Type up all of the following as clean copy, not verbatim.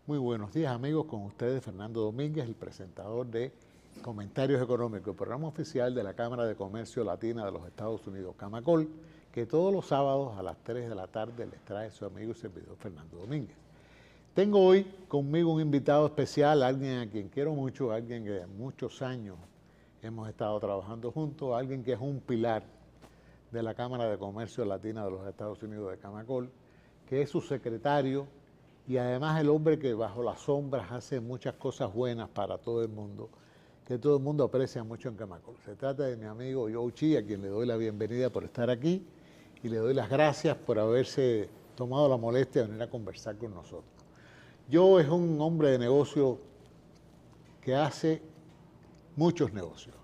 Muy buenos días, amigos, con ustedes Fernando Domínguez, el presentador de Comentarios Económicos, el programa oficial de la Cámara de Comercio Latina de los Estados Unidos, Camacol, que todos los sábados a las 3 de la tarde les trae su amigo y servidor Fernando Domínguez. Tengo hoy conmigo un invitado especial, alguien a quien quiero mucho, alguien que muchos años hemos estado trabajando juntos, alguien que es un pilar de la Cámara de Comercio Latina de los Estados Unidos de Camacol, que es su secretario y además el hombre que bajo las sombras hace muchas cosas buenas para todo el mundo, que todo el mundo aprecia mucho en Camacol. Se trata de mi amigo Joe Chi, a quien le doy la bienvenida por estar aquí y le doy las gracias por haberse tomado la molestia de venir a conversar con nosotros. Joe es un hombre de negocio que hace muchos negocios.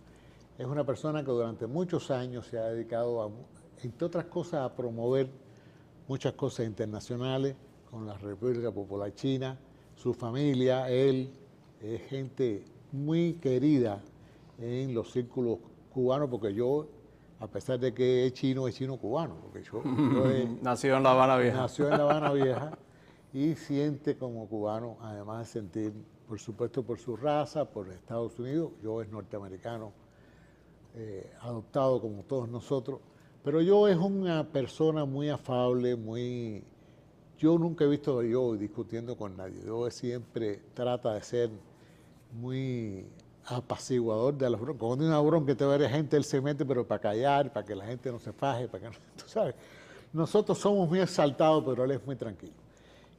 Es una persona que durante muchos años se ha dedicado, entre otras cosas, a promover muchas cosas internacionales con la República Popular China, su familia, él, es gente muy querida en los círculos cubanos, porque yo, a pesar de que es chino cubano, porque yo nació en La Habana Vieja. Nació en La Habana Vieja y siente como cubano, además de sentir, por supuesto, por su raza, por Estados Unidos. Yo es norteamericano, adoptado como todos nosotros, pero yo es una persona muy afable, muy... Yo nunca he visto a Joe discutiendo con nadie. Joe siempre trata de ser muy apaciguador de las broncas. Cuando hay una bronca que te va a ver gente, él se mete, pero para callar, para que la gente no se faje, para que no, tú sabes. Nosotros somos muy exaltados, pero él es muy tranquilo.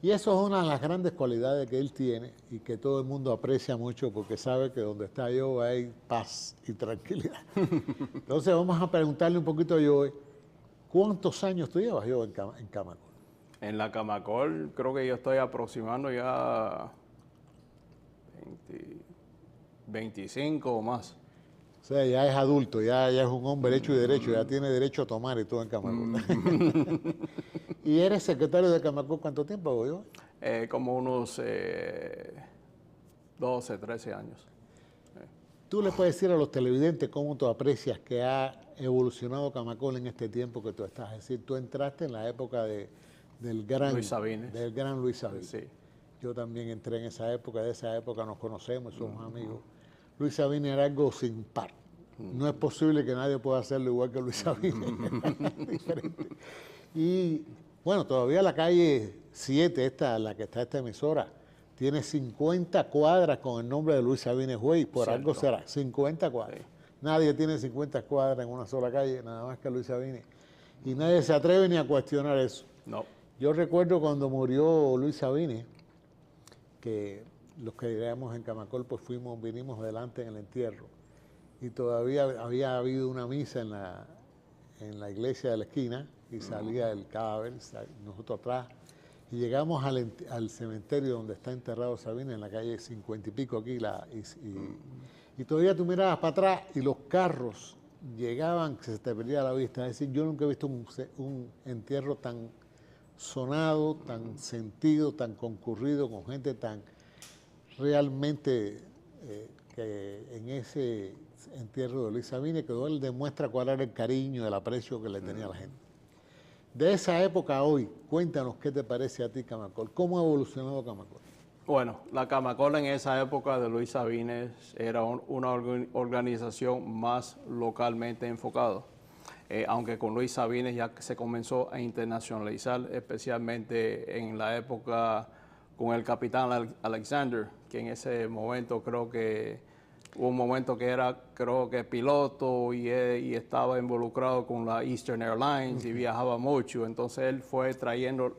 Y eso es una de las grandes cualidades que él tiene y que todo el mundo aprecia mucho porque sabe que donde está Joe hay paz y tranquilidad. Entonces vamos a preguntarle un poquito a Joe, ¿cuántos años tú llevas, Joe, en Camacol? En la Camacol creo que yo estoy aproximando ya 25 o más. O sea, ya es adulto, ya es un hombre hecho y derecho, ya tiene derecho a tomar y todo en Camacol. ¿Y eres secretario de Camacol cuánto tiempo, Joe? Como unos 12, 13 años. ¿Tú le puedes decir a los televidentes cómo tú aprecias que ha evolucionado Camacol en este tiempo que tú estás? Es decir, tú entraste en la época del gran Luis Sabines. Del gran Luis Sabines. Sí. Yo también entré en esa época, de esa época nos conocemos, somos amigos. Luis Sabines era algo sin par. No es posible que nadie pueda hacerlo igual que Luis Sabines. Diferente. Y bueno, todavía la calle 7, la que está esta emisora, tiene 50 cuadras con el nombre de Luis Sabines Way, por Cierto. algo será, 50 cuadras. Sí. Nadie tiene 50 cuadras en una sola calle, nada más que Luis Sabines. Y nadie se atreve ni a cuestionar eso. No. Yo recuerdo cuando murió Luis Sabines, que los que vivíamos en Camacol, pues vinimos adelante en el entierro. Y todavía había habido una misa en la iglesia de la esquina, y salía el cadáver, nosotros atrás. Y llegamos al cementerio donde está enterrado Sabines, en la calle 50 y pico aquí, y todavía tú mirabas para atrás y los carros llegaban, que se te perdía la vista. Es decir, yo nunca he visto un entierro tan sonado, tan sentido, tan concurrido, con gente tan realmente que en ese entierro de Luis Sabines, que él demuestra cuál era el cariño, el aprecio que le tenía a la gente. De esa época a hoy, cuéntanos qué te parece a ti Camacol, ¿cómo ha evolucionado Camacol? Bueno, la Camacol en esa época de Luis Sabines era una organización más localmente enfocada. Aunque con Luis Sabines ya se comenzó a internacionalizar, especialmente en la época con el capitán Alexander, que en ese momento creo que hubo un momento que era, creo que piloto y estaba involucrado con la Eastern Airlines y viajaba mucho. Entonces él fue trayendo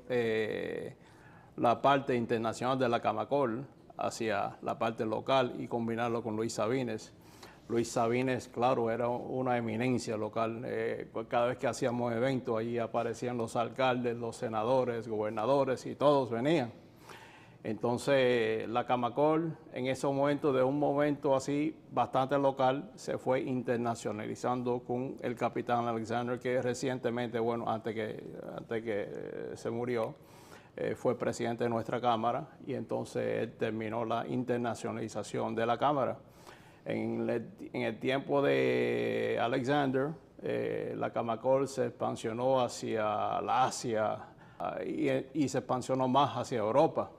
la parte internacional de la Camacol hacia la parte local y combinarlo con Luis Sabines. Luis Sabines, claro, era una eminencia local. Cada vez que hacíamos eventos, allí aparecían los alcaldes, los senadores, gobernadores y todos venían. Entonces, la Camacol, en ese momento, de un momento así bastante local, se fue internacionalizando con el capitán Alexander, que recientemente, bueno, antes que se murió, fue presidente de nuestra Cámara, y entonces él terminó la internacionalización de la Cámara. En el tiempo de Alexander, la Camacol se expansionó hacia la Asia y se expansionó más hacia Europa.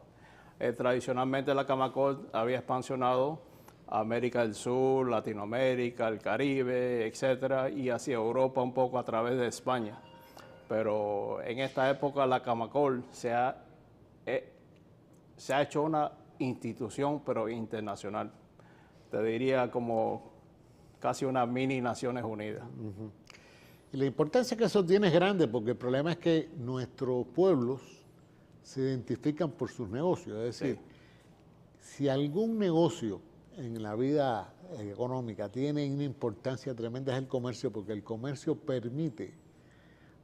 Tradicionalmente la Camacol había expansionado a América del Sur, Latinoamérica, el Caribe, etcétera, y hacia Europa un poco a través de España. Pero en esta época la Camacol se ha hecho una institución, pero internacional. Te diría como casi una mini Naciones Unidas. Y la importancia que eso tiene es grande, porque el problema es que nuestros pueblos se identifican por sus negocios. Es decir, si algún negocio en la vida económica tiene una importancia tremenda es el comercio, porque el comercio permite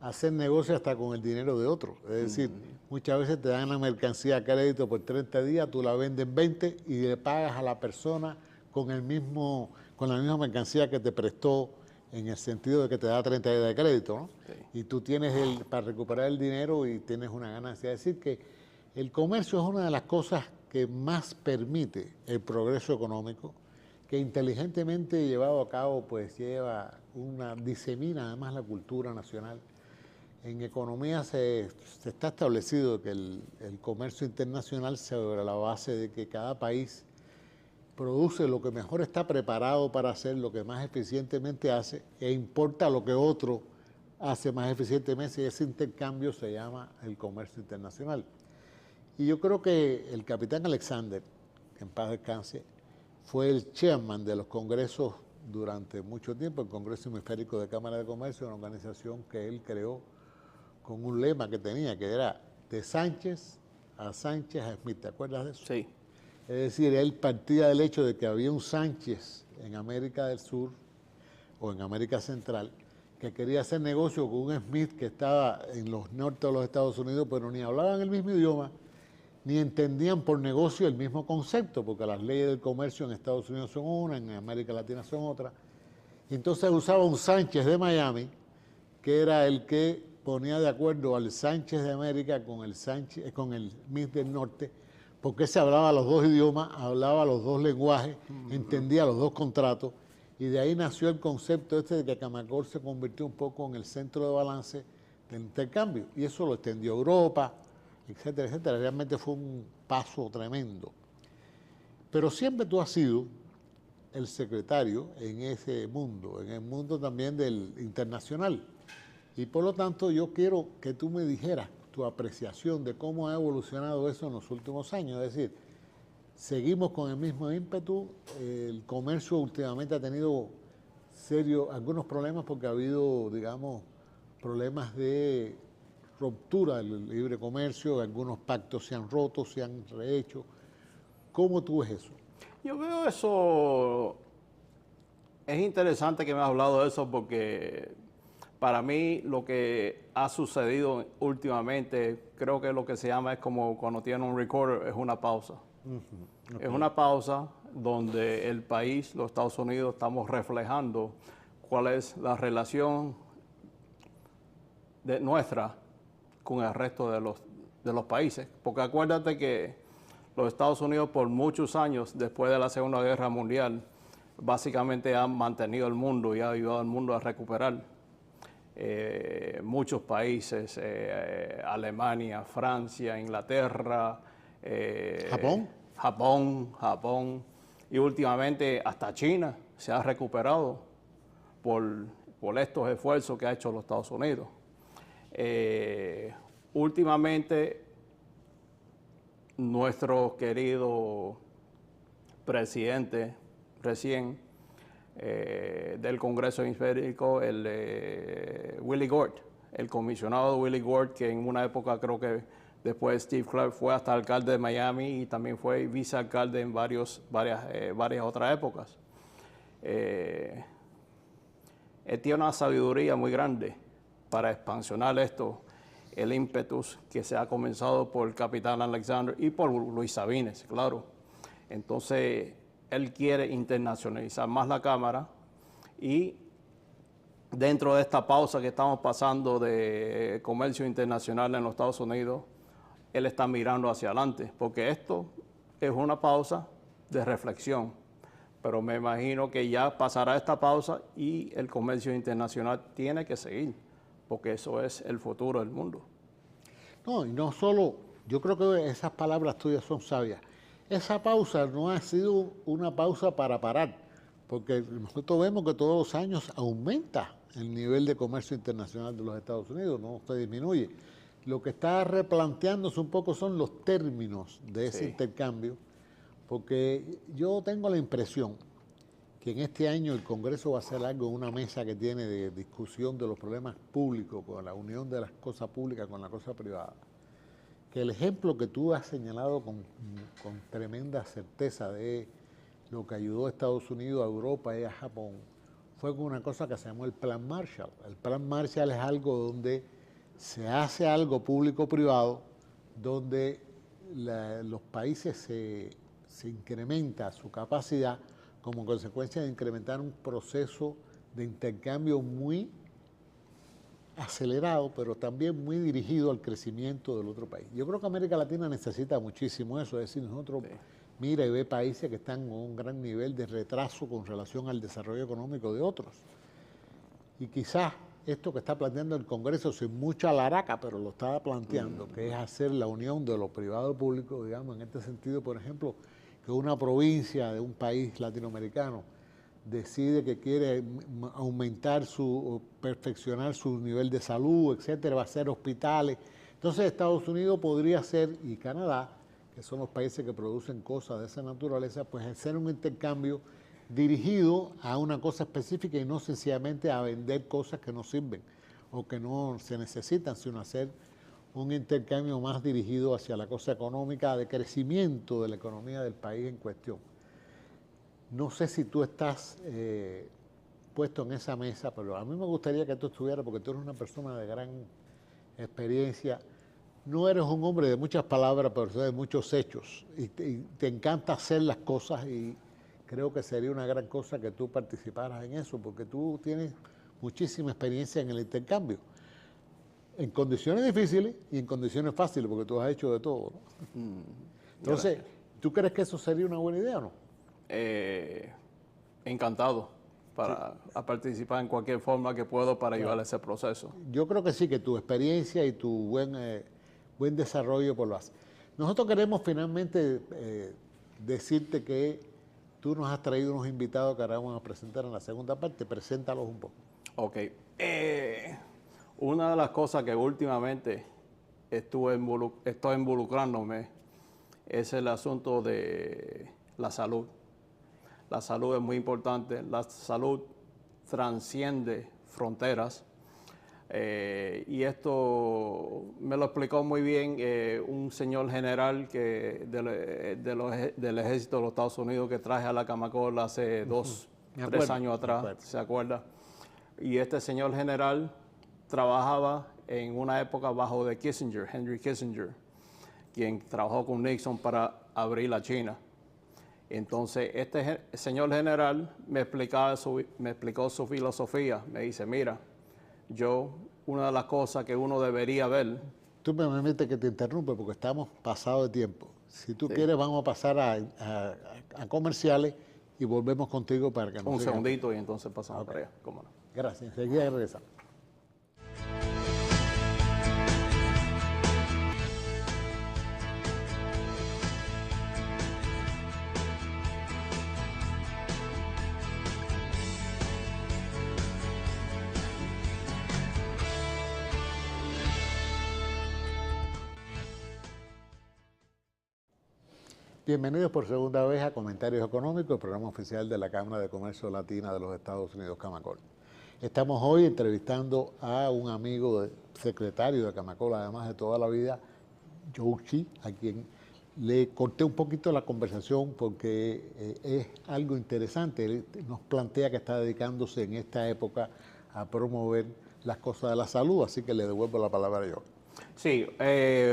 hacer negocio hasta con el dinero de otros. Es decir, muchas veces te dan la mercancía a crédito por 30 días, tú la vendes en 20 y le pagas a la persona con la misma mercancía que te prestó, en el sentido de que te da 30 días de crédito, ¿no? Sí. Y tú tienes para recuperar el dinero y tienes una ganancia. Es decir, que el comercio es una de las cosas que más permite el progreso económico, que inteligentemente llevado a cabo, pues disemina además la cultura nacional. En economía se está establecido que el comercio internacional sobre la base de que cada país produce lo que mejor está preparado para hacer, lo que más eficientemente hace, e importa lo que otro hace más eficientemente, y ese intercambio se llama el comercio internacional. Y yo creo que el capitán Alexander, que en paz descanse, fue el chairman de los congresos durante mucho tiempo, el Congreso Hemisférico de Cámara de Comercio, una organización que él creó con un lema que tenía, que era de Sánchez a Smith. ¿Te acuerdas de eso? Sí. Es decir, él partía del hecho de que había un Sánchez en América del Sur o en América Central que quería hacer negocio con un Smith que estaba en los norte de los Estados Unidos, pero ni hablaban el mismo idioma, ni entendían por negocio el mismo concepto, porque las leyes del comercio en Estados Unidos son una, en América Latina son otra. Y entonces usaba un Sánchez de Miami, que era el que ponía de acuerdo al Sánchez de América con el Smith del norte, porque se hablaba los dos idiomas, hablaba los dos lenguajes, entendía los dos contratos, y de ahí nació el concepto de que Camacol se convirtió un poco en el centro de balance del intercambio, y eso lo extendió a Europa, etcétera, etcétera. Realmente fue un paso tremendo. Pero siempre tú has sido el secretario en ese mundo, en el mundo también del internacional, y por lo tanto yo quiero que tú me dijeras tu apreciación de cómo ha evolucionado eso en los últimos años. Es decir, seguimos con el mismo ímpetu, el comercio últimamente ha tenido algunos problemas porque ha habido, digamos, problemas de ruptura del libre comercio, algunos pactos se han roto, se han rehecho. ¿Cómo tú ves eso? Yo veo eso, es interesante que me has hablado de eso porque para mí lo que ha sucedido últimamente, creo que lo que se llama es como cuando tiene un recorder, es una pausa. Okay. Es una pausa donde el país, los Estados Unidos, estamos reflejando cuál es la relación nuestra con el resto de los países. Porque acuérdate que los Estados Unidos por muchos años, después de la Segunda Guerra Mundial, básicamente han mantenido el mundo y ha ayudado al mundo a recuperar. Muchos países, Alemania, Francia, Inglaterra, Japón, y últimamente hasta China se ha recuperado por estos esfuerzos que ha hecho los Estados Unidos. Últimamente, nuestro querido presidente recién del Congreso Hemisférico, Willie Gord, el comisionado Willie Gord, que en una época creo que después Steve Clark fue hasta alcalde de Miami y también fue vicealcalde en varias otras épocas. Él tiene una sabiduría muy grande para expansionar esto, el ímpetus que se ha comenzado por el capitán Alexander y por Luis Sabines, claro. Entonces, él quiere internacionalizar más la Cámara y dentro de esta pausa que estamos pasando de comercio internacional en los Estados Unidos, él está mirando hacia adelante, porque esto es una pausa de reflexión, pero me imagino que ya pasará esta pausa y el comercio internacional tiene que seguir, porque eso es el futuro del mundo. No, y no solo Yo creo que esas palabras tuyas son sabias. Esa pausa no ha sido una pausa para parar, porque nosotros vemos que todos los años aumenta el nivel de comercio internacional de los Estados Unidos, no se disminuye. Lo que está replanteándose un poco son los términos de ese intercambio, porque yo tengo la impresión que en este año el Congreso va a hacer algo en una mesa que tiene de discusión de los problemas públicos, con la unión de las cosas públicas con la cosa privada. Que el ejemplo que tú has señalado con tremenda certeza de lo que ayudó a Estados Unidos, a Europa y a Japón, fue con una cosa que se llamó el Plan Marshall. El Plan Marshall es algo donde se hace algo público-privado, donde los países se incrementa su capacidad como consecuencia de incrementar un proceso de intercambio muy acelerado, pero también muy dirigido al crecimiento del otro país. Yo creo que América Latina necesita muchísimo eso, es decir, nosotros mira y ve países que están con un gran nivel de retraso con relación al desarrollo económico de otros. Y quizás esto que está planteando el Congreso, sin mucha laraca, pero lo está planteando, que es hacer la unión de lo privado y público, digamos, en este sentido, por ejemplo, que una provincia de un país latinoamericano decide que quiere aumentar perfeccionar su nivel de salud, etcétera, va a hacer hospitales. Entonces Estados Unidos podría ser, y Canadá, que son los países que producen cosas de esa naturaleza, pues hacer un intercambio dirigido a una cosa específica y no sencillamente a vender cosas que no sirven o que no se necesitan, sino hacer un intercambio más dirigido hacia la cosa económica, de crecimiento de la economía del país en cuestión. No sé si tú estás puesto en esa mesa, pero a mí me gustaría que tú estuvieras, porque tú eres una persona de gran experiencia. No eres un hombre de muchas palabras, pero de muchos hechos. Y te encanta hacer las cosas y creo que sería una gran cosa que tú participaras en eso, porque tú tienes muchísima experiencia en el intercambio. En condiciones difíciles y en condiciones fáciles, porque tú has hecho de todo, ¿no? Entonces, ¿tú crees que eso sería una buena idea o no? Encantado a participar en cualquier forma que puedo para ayudar a ese proceso. Yo creo que sí, que tu experiencia y tu buen desarrollo por lo hace. Nosotros queremos finalmente decirte que tú nos has traído unos invitados que ahora vamos a presentar en la segunda parte. Preséntalos un poco. Ok. Una de las cosas que últimamente estoy involucrándome es el asunto de la salud. La salud es muy importante. La salud trasciende fronteras. Y esto me lo explicó muy bien un señor general del ejército de los Estados Unidos que traje a la Camacol hace 3 años atrás, ¿se acuerda? Y este señor general trabajaba en una época bajo de Kissinger, Henry Kissinger, quien trabajó con Nixon para abrir la China. Entonces, este señor general me explicó su filosofía. Me dice, mira, una de las cosas que uno debería ver... Tú me permites que te interrumpa porque estamos pasados de tiempo. Si tú quieres, vamos a pasar a comerciales y volvemos contigo para que nos Un segundito y entonces pasamos para allá. ¿Cómo no? Gracias. Enseguida regresamos. Bienvenidos por segunda vez a Comentarios Económicos, el programa oficial de la Cámara de Comercio Latina de los Estados Unidos, Camacol. Estamos hoy entrevistando a un amigo secretario de Camacol, además de toda la vida, Joe Chi, a quien le corté un poquito la conversación porque es algo interesante. Él nos plantea que está dedicándose en esta época a promover las cosas de la salud, así que le devuelvo la palabra a Joe. Sí,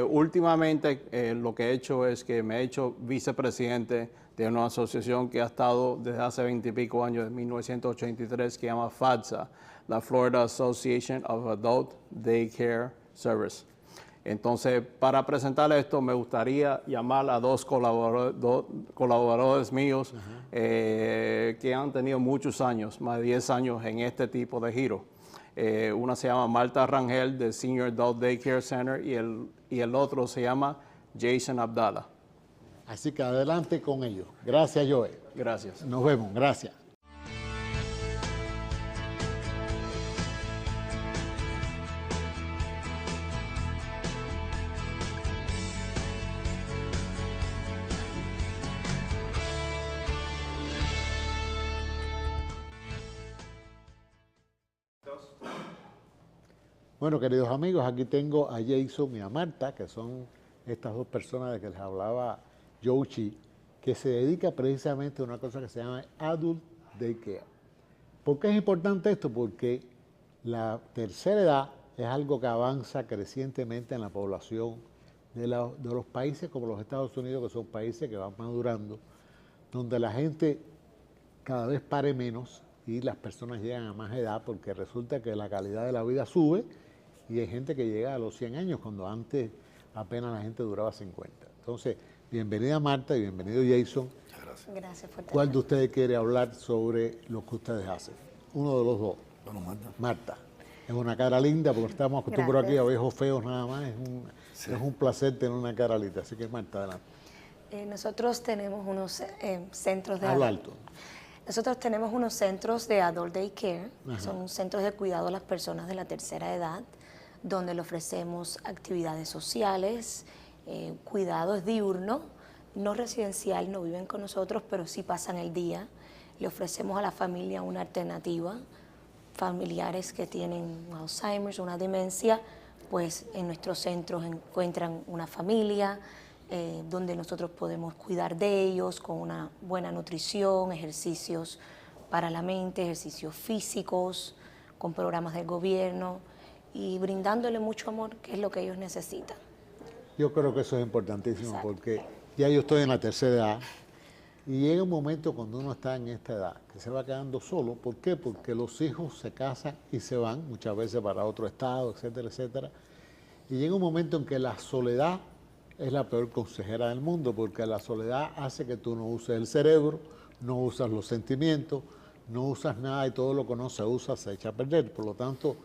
últimamente lo que he hecho es que me he hecho vicepresidente de una asociación que ha estado desde hace 20 y pico años, de 1983, que se llama FADSA, la Florida Association of Adult Daycare Service. Entonces, para presentar esto, me gustaría llamar a dos colaboradores míos que han tenido muchos años, más de 10 años en este tipo de giro. Una se llama Marta Rangel, del Senior Adult Daycare Center, y el otro se llama Jason Abdala. Así que adelante con ellos. Gracias, Joe. Gracias. Nos vemos. Gracias. Bueno, queridos amigos, aquí tengo a Jason y a Marta, que son estas dos personas de que les hablaba Yoshi, que se dedica precisamente a una cosa que se llama Adult Daycare. ¿Por qué es importante esto? Porque la tercera edad es algo que avanza crecientemente en la población de los países como los Estados Unidos, que son países que van madurando, donde la gente cada vez pare menos y las personas llegan a más edad porque resulta que la calidad de la vida sube y hay gente que llega a los 100 años, cuando antes apenas la gente duraba 50. Entonces, bienvenida Marta y bienvenido Jason. Muchas gracias. Gracias por ¿Cuál de ustedes quiere hablar sobre lo que ustedes hacen? Uno de los dos. Bueno, Marta. Marta. Es una cara linda porque estamos acostumbrados aquí a viejos feos nada más. Sí. Es un placer tener una cara linda. Así que Marta, adelante. Nosotros tenemos unos centros de Habla alto. Nosotros tenemos unos centros de Adult Daycare, Ajá. son centros de cuidado a las personas de la tercera edad, donde le ofrecemos actividades sociales, cuidados diurno, no residencial, no viven con nosotros, pero sí pasan el día. Le ofrecemos a la familia una alternativa. Familiares que tienen Alzheimer, una demencia, pues en nuestros centros encuentran una familia donde nosotros podemos cuidar de ellos con una buena nutrición, ejercicios para la mente, ejercicios físicos, con programas del gobierno y brindándole mucho amor, que es lo que ellos necesitan. Yo creo que eso es importantísimo. Exacto. Porque ya yo estoy en la tercera edad y llega un momento cuando uno está en esta edad que se va quedando solo. ¿Por qué? Porque los hijos se casan y se van muchas veces para otro estado, etcétera, etcétera. Y llega un momento en que la soledad es la peor consejera del mundo, porque la soledad hace que tú no uses el cerebro, no usas los sentimientos, no usas nada y todo lo que no se usa se echa a perder. Por lo tanto,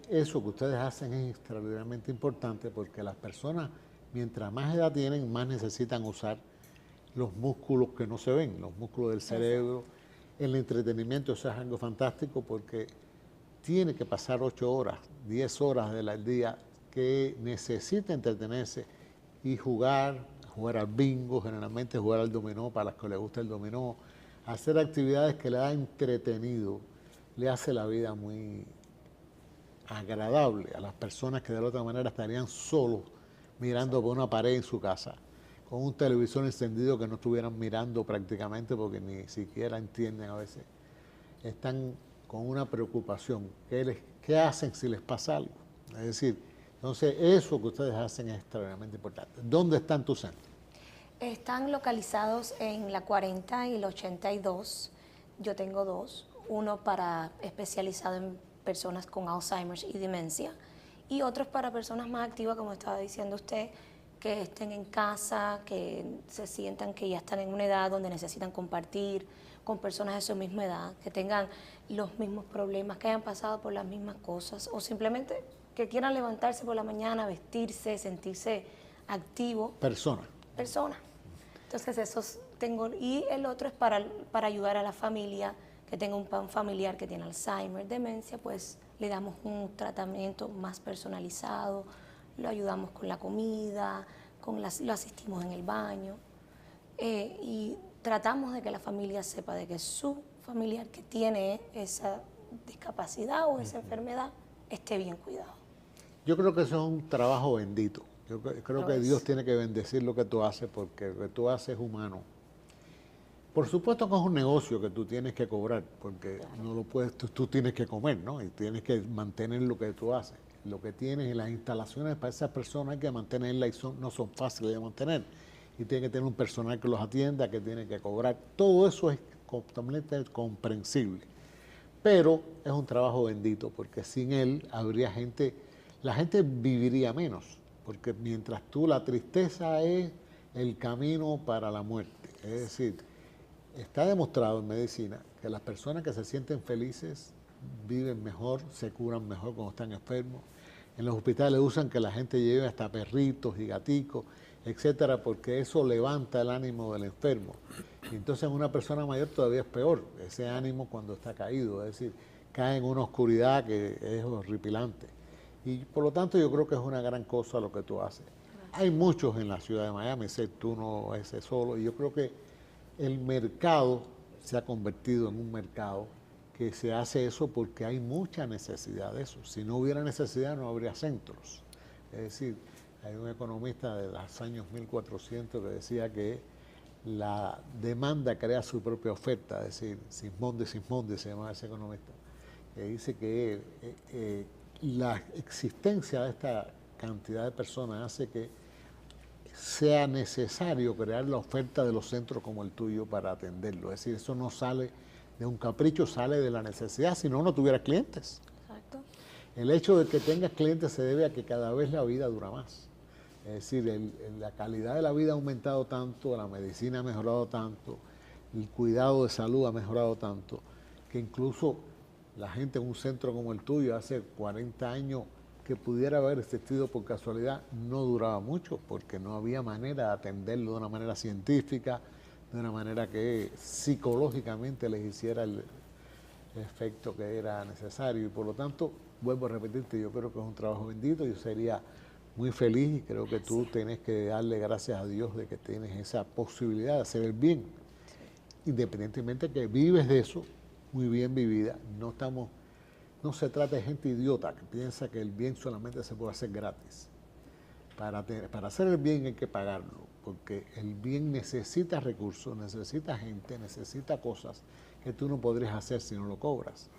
eso que ustedes hacen es extraordinariamente importante porque las personas, mientras más edad tienen, más necesitan usar los músculos que no se ven, los músculos del cerebro. El entretenimiento, eso es algo fantástico porque tiene que pasar 8 horas, 10 horas del día que necesita entretenerse y jugar al bingo, generalmente jugar al dominó para las que les gusta el dominó, hacer actividades que le da entretenido, le hace la vida muy agradable a las personas que de la otra manera estarían solos mirando por una pared en su casa, con un televisor encendido que no estuvieran mirando prácticamente porque ni siquiera entienden a veces. Están con una preocupación. ¿Qué hacen si les pasa algo? Es decir, entonces eso que ustedes hacen es extremadamente importante. ¿Dónde están tus centros? Están localizados en la 40 y la 82. Yo tengo dos, uno especializado en personas con Alzheimer y demencia y otros para personas más activas, como estaba diciendo usted, que estén en casa, que se sientan que ya están en una edad donde necesitan compartir con personas de su misma edad, que tengan los mismos problemas, que hayan pasado por las mismas cosas o simplemente que quieran levantarse por la mañana, vestirse, sentirse activo. Persona. Entonces esos tengo, y el otro es para ayudar a la familia que tenga un familiar que tiene Alzheimer, demencia, pues le damos un tratamiento más personalizado, lo ayudamos con la comida, lo asistimos en el baño y tratamos de que la familia sepa de que su familiar que tiene esa discapacidad o esa enfermedad esté bien cuidado. Yo creo que eso es un trabajo bendito. Yo creo que Dios tiene que bendecir lo que tú haces porque lo que tú haces es humano. Por supuesto que es un negocio que tú tienes que cobrar porque no lo puedes, tú tienes que comer, ¿no? Y tienes que mantener lo que tú haces. Lo que tienes en las instalaciones para esas personas hay que mantenerlas y no son fáciles de mantener. Y tiene que tener un personal que los atienda, que tiene que cobrar. Todo eso es completamente comprensible. Pero es un trabajo bendito porque sin él habría gente, la gente viviría menos. Porque mientras la tristeza es el camino para la muerte. Es decir, está demostrado en medicina que las personas que se sienten felices viven mejor, se curan mejor cuando están enfermos. En los hospitales usan que la gente lleve hasta perritos y gaticos, etcétera, porque eso levanta el ánimo del enfermo. Y entonces en una persona mayor todavía es peor, ese ánimo cuando está caído, es decir, cae en una oscuridad que es horripilante. Y por lo tanto yo creo que es una gran cosa lo que tú haces. Hay muchos en la ciudad de Miami, sé tú no ese solo, y yo creo que el mercado se ha convertido en un mercado que se hace eso porque hay mucha necesidad de eso. Si no hubiera necesidad no habría centros. Es decir, hay un economista de los años 1400 que decía que la demanda crea su propia oferta, es decir, Sismondi se llama ese economista, que dice que la existencia de esta cantidad de personas hace que sea necesario crear la oferta de los centros como el tuyo para atenderlo. Es decir, eso no sale de un capricho, sale de la necesidad, si no, no tuvieras clientes. Exacto. El hecho de que tengas clientes se debe a que cada vez la vida dura más. Es decir, la calidad de la vida ha aumentado tanto, la medicina ha mejorado tanto, el cuidado de salud ha mejorado tanto, que incluso la gente en un centro como el tuyo hace 40 años que pudiera haber existido por casualidad, no duraba mucho porque no había manera de atenderlo de una manera científica, de una manera que psicológicamente les hiciera el efecto que era necesario. Y por lo tanto, vuelvo a repetirte, yo creo que es un trabajo bendito, yo sería muy feliz y creo que tú tienes que darle gracias a Dios de que tienes esa posibilidad de hacer el bien. Independientemente que vives de eso, muy bien vivida, no se trata de gente idiota que piensa que el bien solamente se puede hacer gratis. Para hacer el bien hay que pagarlo, porque el bien necesita recursos, necesita gente, necesita cosas que tú no podrías hacer si no lo cobras.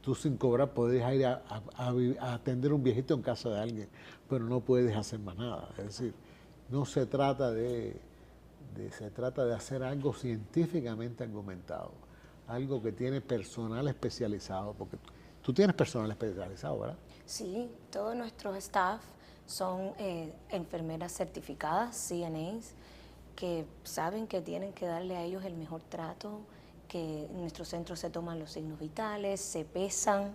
Tú sin cobrar podrías ir a atender a un viejito en casa de alguien, pero no puedes hacer más nada. Es decir, no se trata se trata de hacer algo científicamente argumentado, algo que tiene personal especializado, porque tú tienes personal especializado, ¿verdad? Sí, todos nuestros staff son enfermeras certificadas, CNAs, que saben que tienen que darle a ellos el mejor trato, que en nuestro centro se toman los signos vitales, se pesan,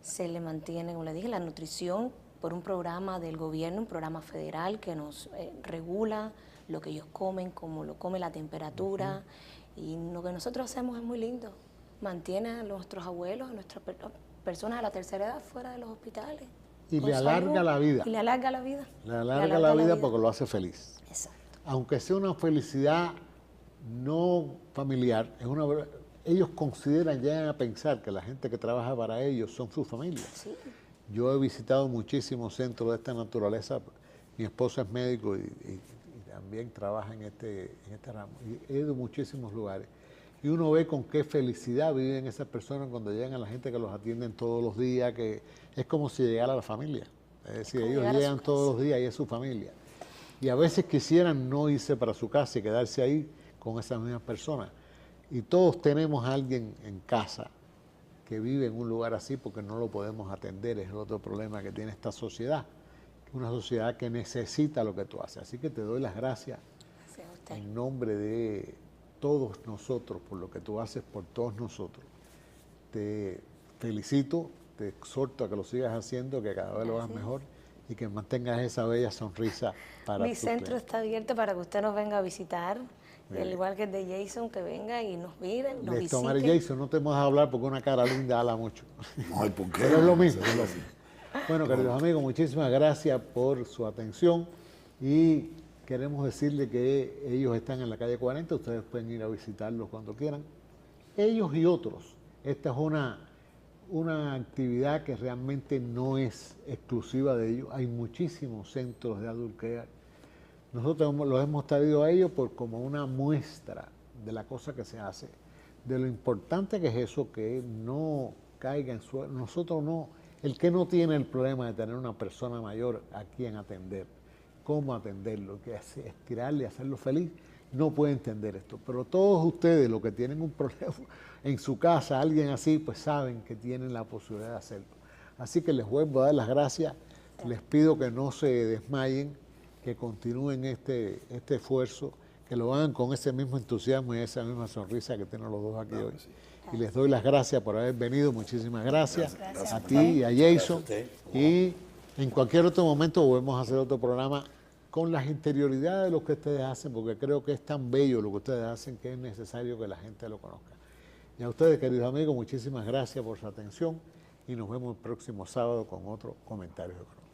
se le mantiene, como le dije, la nutrición por un programa del gobierno, un programa federal que nos regula lo que ellos comen, cómo lo come, la temperatura, y lo que nosotros hacemos es muy lindo, mantiene a nuestros abuelos, a nuestras personas a la tercera edad fuera de los hospitales. Y le alarga la vida. Y le alarga la vida. Le alarga la vida porque lo hace feliz. Exacto. Aunque sea una felicidad no familiar, ellos consideran, llegan a pensar que la gente que trabaja para ellos son su familia. Sí. Yo he visitado muchísimos centros de esta naturaleza, mi esposa es médico y también trabaja en este ramo, y he ido a muchísimos lugares. Y uno ve con qué felicidad viven esas personas cuando llegan a la gente que los atienden todos los días, que es como si llegara la familia. Es decir, ellos llegan todos los días y es su familia. Y a veces quisieran no irse para su casa y quedarse ahí con esas mismas personas. Y todos tenemos a alguien en casa que vive en un lugar así porque no lo podemos atender. Es el otro problema que tiene esta sociedad. Una sociedad que necesita lo que tú haces. Así que te doy las gracias en nombre de todos nosotros por lo que tú haces por todos nosotros. Te felicito, te exhorto a que lo sigas haciendo, que cada vez lo hagas mejor y que mantengas esa bella sonrisa para Mi centro está abierto para que usted nos venga a visitar, al igual que el de Jason, que venga y nos mire, nos visite. Tomar Jason, no te vamos a hablar porque una cara linda habla mucho. No, ¿y por qué? Pero es lo mismo, es lo mismo. Bueno, queridos amigos, muchísimas gracias por su atención y queremos decirle que ellos están en la calle 40, ustedes pueden ir a visitarlos cuando quieran. Ellos y otros. Esta es una actividad que realmente no es exclusiva de ellos. Hay muchísimos centros de adult care. Nosotros los hemos traído a ellos como una muestra de la cosa que se hace, de lo importante que es eso, que no caiga en suelo. Nosotros no, el que no tiene el problema de tener una persona mayor a quien atender, cómo atenderlo, que es estirarle y hacerlo feliz, no puede entender esto. Pero todos ustedes, los que tienen un problema en su casa, alguien así, pues saben que tienen la posibilidad de hacerlo. Así que les vuelvo a dar las gracias, les pido que no se desmayen, que continúen este esfuerzo, que lo hagan con ese mismo entusiasmo y esa misma sonrisa que tienen los dos aquí hoy. Sí. Y les doy las gracias por haber venido, muchísimas gracias. A ti y a Jason. Y En cualquier otro momento volvemos a hacer otro programa con las interioridades de lo que ustedes hacen, porque creo que es tan bello lo que ustedes hacen que es necesario que la gente lo conozca. Y a ustedes, queridos amigos, muchísimas gracias por su atención y nos vemos el próximo sábado con otro comentario económico.